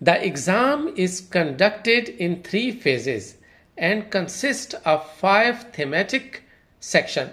The exam is conducted in 3 phases and consists of 5 thematic sections.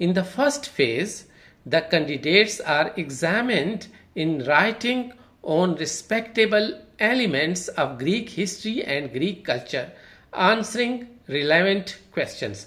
In the first phase, the candidates are examined in writing on respectable elements of Greek history and Greek culture, answering relevant questions.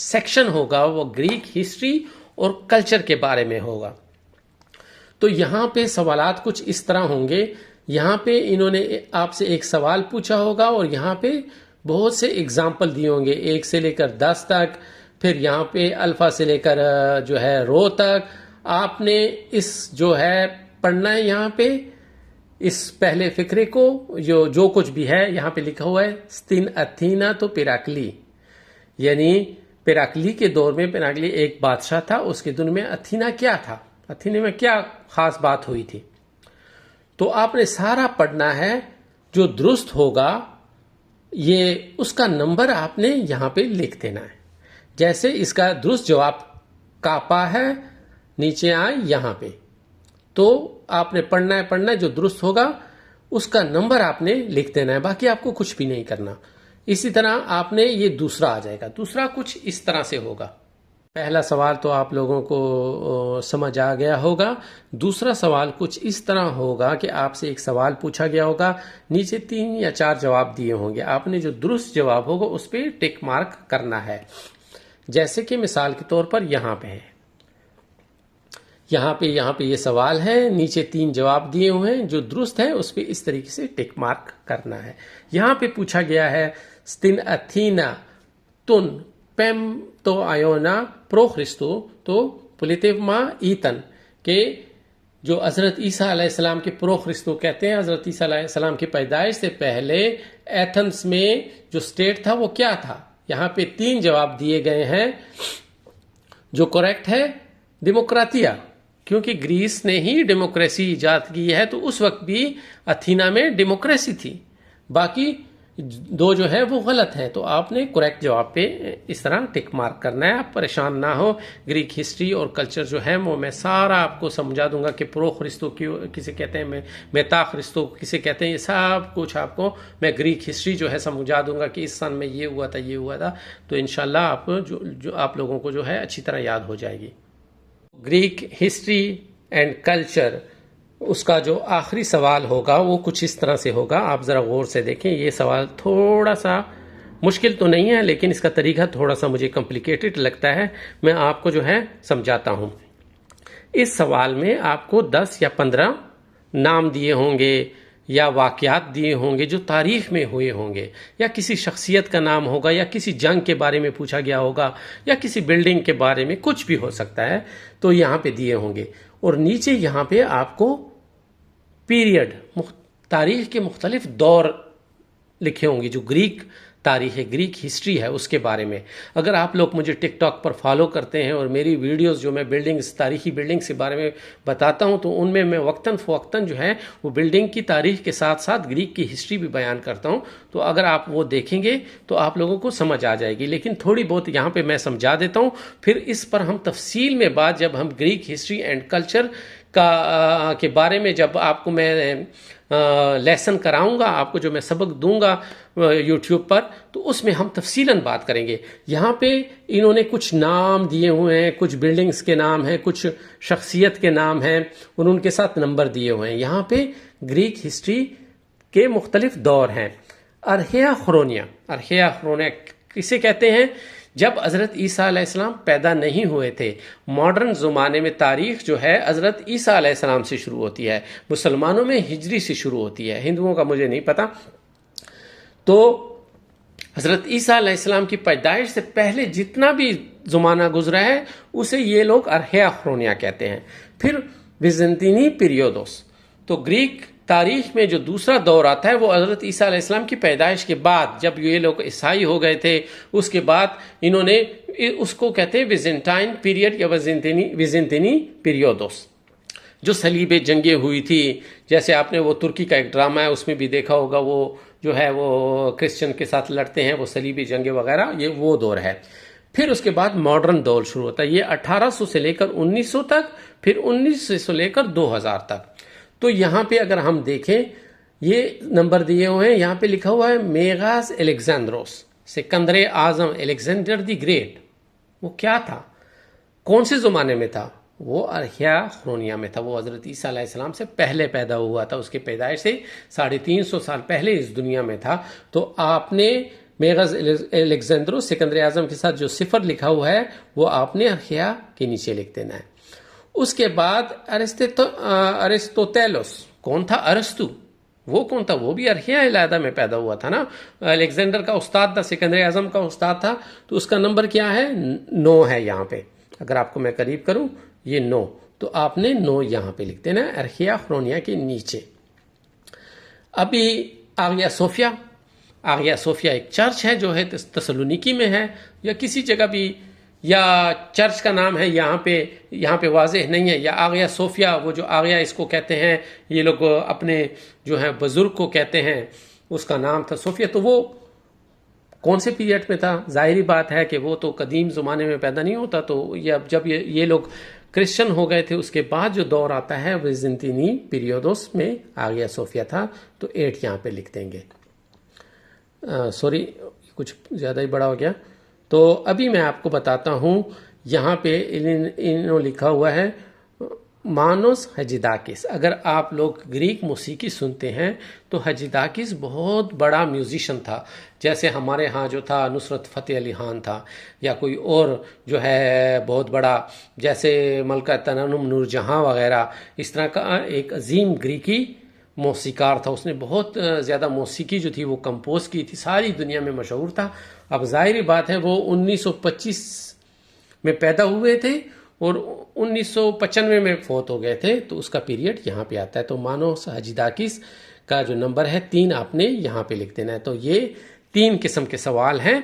Section ہوگا وہ Greek history اور culture کے بارے میں ہوگا. تو یہاں پہ سوالات کچھ اس طرح ہوں گے. یہاں پہ انہوں نے آپ سے ایک سوال پوچھا ہوگا اور یہاں پہ بہت سے اگزامپل دیے ہوں گے 1 سے لے کر 10 تک. پھر یہاں پہ الفا سے لے کر جو ہے رو تک آپ نے اس جو ہے پڑھنا ہے. یہاں پہ اس پہلے فقرے کو جو کچھ بھی ہے یہاں پہ لکھا ہوا ہے ستن اتھینا تو پیراکلی، یعنی پیراکلی کے دور میں پیراکلی ایک بادشاہ تھا. اس کے دن میں اتھینا کیا تھا، اتھینا میں کیا خاص بات ہوئی تھی. تو آپ نے سارا پڑھنا ہے. جو درست ہوگا یہ اس کا نمبر آپ نے یہاں پہ لکھ دینا ہے. جیسے اس کا درست جواب کاپا ہے، نیچے آئے یہاں پہ، تو آپ نے پڑھنا ہے جو درست ہوگا اس کا نمبر آپ نے لکھ دینا ہے. باقی آپ کو کچھ بھی نہیں کرنا. اسی طرح آپ نے یہ دوسرا آ جائے گا. دوسرا کچھ اس طرح سے ہوگا. پہلا سوال تو آپ لوگوں کو سمجھ آ گیا ہوگا. دوسرا سوال کچھ اس طرح ہوگا کہ آپ سے ایک سوال پوچھا گیا ہوگا، نیچے 3 یا 4 جواب دیے ہوں گے. آپ نے جو درست جواب ہوگا اس پہ ٹک مارک کرنا ہے. جیسے کہ مثال کے طور پر یہاں پہ ہے، یہاں پہ یہ سوال ہے، نیچے 3 جواب دیے ہوئے ہیں. جو درست ہے اس پہ اس طریقے سے ٹک مارک کرنا ہے. یہاں پہ پوچھا گیا ہے ستن اتھینا تن پیم تو آیونا پرو خرستو تو پولیتیوما ایتن، کہ جو حضرت عیسیٰ علیہ السلام کے پرو خرستو کہتے ہیں، حضرت عیسیٰ علیہ السلام کی پیدائش سے پہلے ایتھنس میں جو سٹیٹ تھا وہ کیا تھا. یہاں پہ 3 جواب دیے گئے ہیں. جو کریکٹ ہے ڈیموکراتیا، کیونکہ گریس نے ہی ڈیموکریسی ایجاد کی ہے، تو اس وقت بھی اتھینا میں ڈیموکریسی تھی. باقی 2 جو ہے وہ غلط ہیں. تو آپ نے کریکٹ جواب پہ اس طرح ٹک مارک کرنا ہے. آپ پریشان نہ ہو. گریک ہسٹری اور کلچر جو ہے وہ میں سارا آپ کو سمجھا دوں گا کہ پرو خرستو کسے کہتے ہیں، میتا خرستو کسے کہتے ہیں. یہ سب کچھ آپ کو میں گریک ہسٹری جو ہے سمجھا دوں گا کہ اس سن میں یہ ہوا تھا. تو انشاءاللہ آپ جو آپ لوگوں کو جو ہے اچھی طرح یاد ہو جائے گی. گریک ہسٹری اینڈ کلچر، اس کا جو آخری سوال ہوگا وہ کچھ اس طرح سے ہوگا. آپ ذرا غور سے دیکھیں. یہ سوال تھوڑا سا مشکل تو نہیں ہے، لیکن اس کا طریقہ تھوڑا سا مجھے کمپلیکیٹڈ لگتا ہے. میں آپ کو جو ہے سمجھاتا ہوں. اس سوال میں آپ کو 10 یا 15 نام دیے ہوں گے یا واقعات دیے ہوں گے جو تاریخ میں ہوئے ہوں گے، یا کسی شخصیت کا نام ہوگا، یا کسی جنگ کے بارے میں پوچھا گیا ہوگا، یا کسی بلڈنگ کے بارے میں، کچھ بھی ہو سکتا ہے. تو یہاں پہ دیے ہوں گے. اور نیچے یہاں پہ آپ کو پیریڈ، تاریخ کے مختلف دور لکھے ہوں گے. جو گریک تاریخ ہے، گریک ہسٹری ہے، اس کے بارے میں. اگر آپ لوگ مجھے ٹک ٹاک پر فالو کرتے ہیں اور میری ویڈیوز جو میں بلڈنگز، تاریخی بلڈنگز کے بارے میں بتاتا ہوں، تو ان میں وقتاً فوقتاً جو ہے وہ بلڈنگ کی تاریخ کے ساتھ ساتھ گریک کی ہسٹری بھی بیان کرتا ہوں. تو اگر آپ وہ دیکھیں گے تو آپ لوگوں کو سمجھ آ جائے گی. لیکن تھوڑی بہت یہاں پہ میں سمجھا دیتا ہوں، پھر اس پر ہم تفصیل میں بات جب ہم گریک ہسٹری اینڈ کلچر کے بارے میں جب آپ کو میں لیسن کراؤں گا، آپ کو جو میں سبق دوں گا یوٹیوب پر، تو اس میں ہم تفصیلاً بات کریں گے. یہاں پہ انہوں نے کچھ نام دیے ہوئے ہیں، کچھ بلڈنگز کے نام ہیں، کچھ شخصیت کے نام ہیں، اور ان کے ساتھ نمبر دیے ہوئے ہیں. یہاں پہ گریک ہسٹری کے مختلف دور ہیں. ارہیا خرونیا کسے کہتے ہیں؟ جب حضرت عیسیٰ علیہ السلام پیدا نہیں ہوئے تھے. ماڈرن زمانے میں تاریخ جو ہے حضرت عیسیٰ علیہ السلام سے شروع ہوتی ہے. مسلمانوں میں ہجری سے شروع ہوتی ہے، ہندوؤں کا مجھے نہیں پتا. تو حضرت عیسیٰ علیہ السلام کی پیدائش سے پہلے جتنا بھی زمانہ گزرا ہے اسے یہ لوگ ارہیا خرونیا کہتے ہیں. پھر بیزنطینی پیریودوس. تو گریک تاریخ میں جو دوسرا دور آتا ہے وہ حضرت عیسیٰ علیہ السلام کی پیدائش کے بعد، جب یہ لوگ عیسائی ہو گئے تھے، اس کے بعد انہوں نے اس کو کہتے ہیں بیزنٹائن پیریڈ یا بیزنطینی پیریودوس. جو صلیب جنگیں ہوئی تھی، جیسے آپ نے وہ ترکی کا ایک ڈرامہ ہے اس میں بھی دیکھا ہوگا، وہ جو ہے وہ کرسچن کے ساتھ لڑتے ہیں، وہ صلیبی جنگیں وغیرہ، یہ وہ دور ہے. پھر اس کے بعد ماڈرن دور شروع ہوتا ہے. یہ 1800 سے لے کر 1900 تک، پھر 1900 سے لے کر 2000 تک. تو یہاں پہ اگر ہم دیکھیں یہ نمبر دیے ہوئے ہیں. یہاں پہ لکھا ہوا ہے میغاز الیگزینڈروس، سکندر اعظم، الیگزینڈر دی گریٹ. وہ کیا تھا؟ کون سے زمانے میں تھا؟ وہ ارہیا خرونیا میں تھا. وہ حضرت عیسیٰ علیہ السلام سے پہلے پیدا ہوا تھا. اس کے پیدائش سے 350 سال پہلے اس دنیا میں تھا. تو آپ نے میغز الیگزینڈروس سکندر اعظم کے ساتھ جو صفر لکھا ہوا ہے وہ آپ نے ارخیا کے نیچے لکھ دینا ہے. اس کے بعد ارسطوطیلس. کون تھا ارسطو؟ وہ کون تھا؟ وہ بھی ارخیا علیحدہ میں پیدا ہوا تھا نا. الیگزینڈر کا استاد تھا، سکندر اعظم کا استاد تھا. تو اس کا نمبر کیا ہے؟ 9 ہے یہاں پہ. اگر آپ کو میں قریب کروں یہ 9، تو آپ نے 9 یہاں پہ لکھ دینا ارخیا خرونیا کے نیچے. ابھی آگیا صوفیہ. آگیا صوفیہ ایک چرچ ہے جو ہے تسلونیکی میں ہے، یا کسی جگہ بھی، یا چرچ کا نام ہے یہاں پہ واضح نہیں ہے. یا آگیا صوفیہ، وہ جو آگیا اس کو کہتے ہیں یہ لوگ اپنے جو ہے بزرگ کو کہتے ہیں، اس کا نام تھا صوفیہ. تو وہ کون سے پیریڈ میں تھا؟ ظاہری بات ہے کہ وہ تو قدیم زمانے میں پیدا نہیں ہوتا. تو جب یہ لوگ کرسچن ہو گئے تھے اس کے بعد جو دور آتا ہے ویزنطینی پیریوڈوس میں آگیا صوفیہ تھا. تو 8 یہاں پہ لکھ دیں گے. سوری کچھ زیادہ ہی بڑا ہو گیا. تو ابھی میں آپ کو بتاتا ہوں، یہاں پہ انہوں لکھا ہوا ہے مانوس ہجیداکس. اگر آپ لوگ گریک موسیقی سنتے ہیں تو ہجیداکس بہت بڑا میوزیشین تھا. جیسے ہمارے ہاں جو تھا نصرت فتح علی خان تھا، یا کوئی اور جو ہے بہت بڑا جیسے ملکہ ترنم نور جہاں وغیرہ، اس طرح کا ایک عظیم گریکی موسیقار تھا. اس نے بہت زیادہ موسیقی جو تھی وہ کمپوز کی تھی، ساری دنیا میں مشہور تھا. اب ظاہری بات ہے وہ 1925 میں پیدا ہوئے تھے اور 1995 میں فوت ہو گئے تھے. تو اس کا پیریڈ یہاں پہ آتا ہے. تو مانوس ہجیداکس کا جو نمبر ہے 3 آپ نے یہاں پہ لکھ دینا ہے. تو یہ 3 قسم کے سوال ہیں،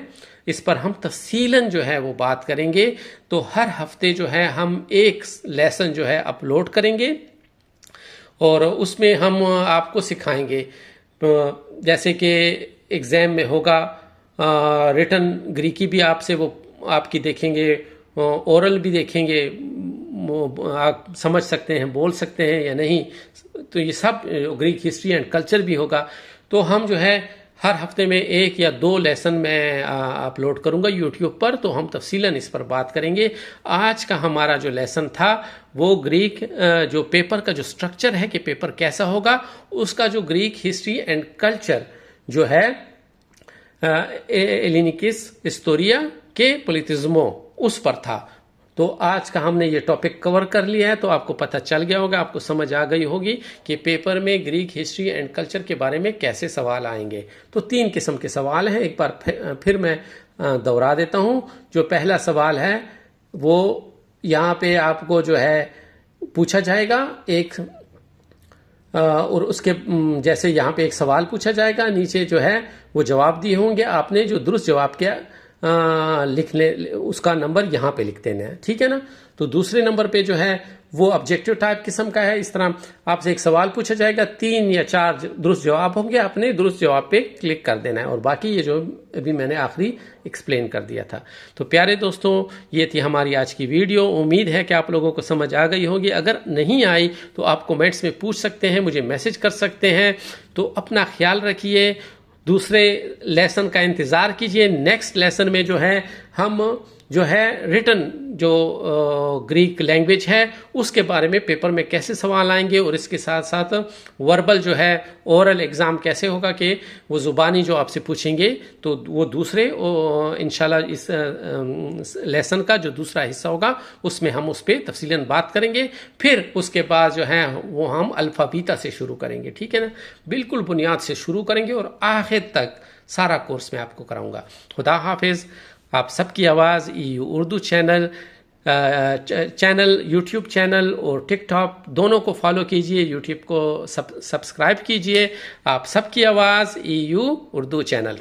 اس پر ہم تفصیلاً جو ہے وہ بات کریں گے. تو ہر ہفتے جو ہے ہم ایک لیسن جو ہے اپلوڈ کریں گے اور اس میں ہم آپ کو سکھائیں گے. جیسے کہ ایگزام میں ہوگا ریٹن گریکی بھی آپ سے وہ آپ کی دیکھیں گے، اورل بھی دیکھیں گے، آپ سمجھ سکتے ہیں، بول سکتے ہیں یا نہیں. تو یہ سب گریک ہسٹری اینڈ کلچر بھی ہوگا. تو ہم جو ہے ہر ہفتے میں 1 یا 2 لیسن میں اپلوڈ کروں گا یوٹیوب پر. تو ہم تفصیلاً اس پر بات کریں گے. آج کا ہمارا جو لیسن تھا وہ گریک جو پیپر کا جو سٹرکچر ہے کہ پیپر کیسا ہوگا، اس کا جو گریک ہسٹری اینڈ کلچر جو ہے ایلینکس ہسٹوریا کے پولیٹزمو اس پر تھا. تو آج کا ہم نے یہ ٹاپک کور کر لیا ہے. تو آپ کو پتہ چل گیا ہوگا، آپ کو سمجھ آ گئی ہوگی کہ پیپر میں گریک ہسٹری اینڈ کلچر کے بارے میں کیسے سوال آئیں گے. تو 3 قسم کے سوال ہیں. ایک بار پھر میں دہرا دیتا ہوں. جو پہلا سوال ہے وہ یہاں پہ آپ کو جو ہے پوچھا جائے گا ایک، اور اس کے جیسے یہاں پہ ایک سوال پوچھا جائے گا، نیچے جو ہے وہ جواب دیے ہوں گے. آپ نے جو درست جواب کیا لکھ لیں، اس کا نمبر یہاں پہ لکھ دینا ہے، ٹھیک ہے نا. تو دوسرے نمبر پہ جو ہے وہ آبجیکٹیو ٹائپ قسم کا ہے. اس طرح آپ سے ایک سوال پوچھا جائے گا، 3 یا 4 درست جواب ہوں گے، آپ نے درست جواب پہ کلک کر دینا ہے، اور باقی یہ جو ابھی میں نے آخری ایکسپلین کر دیا تھا. تو پیارے دوستوں، یہ تھی ہماری آج کی ویڈیو. امید ہے کہ آپ لوگوں کو سمجھ آ گئی ہوگی. اگر نہیں آئی تو آپ کومنٹس میں پوچھ سکتے ہیں، مجھے میسج کر سکتے ہیں. تو اپنا خیال رکھیے. دوسرے لیسن کا انتظار کیجئے. نیکسٹ لیسن میں جو ہے ہم جو ہے ریٹن جو گریک لینگویج ہے اس کے بارے میں پیپر میں کیسے سوال آئیں گے، اور اس کے ساتھ ساتھ وربل جو ہے اورل ایگزام کیسے ہوگا کہ وہ زبانی جو آپ سے پوچھیں گے. تو وہ دوسرے انشاءاللہ اس لیسن کا جو دوسرا حصہ ہوگا اس میں ہم اس پہ تفصیلاً بات کریں گے. پھر اس کے بعد جو ہے وہ ہم الفابیتا سے شروع کریں گے، ٹھیک ہے نا. بالکل بنیاد سے شروع کریں گے اور آخر تک سارا کورس میں آپ کو کراؤں گا. خدا حافظ. آپ سب کی آواز EU Urdu channel YouTube channel اور ٹک ٹاک دونوں کو فالو کیجئے. یوٹیوب کو سبسکرائب کیجئے. آپ سب کی آواز EU اردو چینل.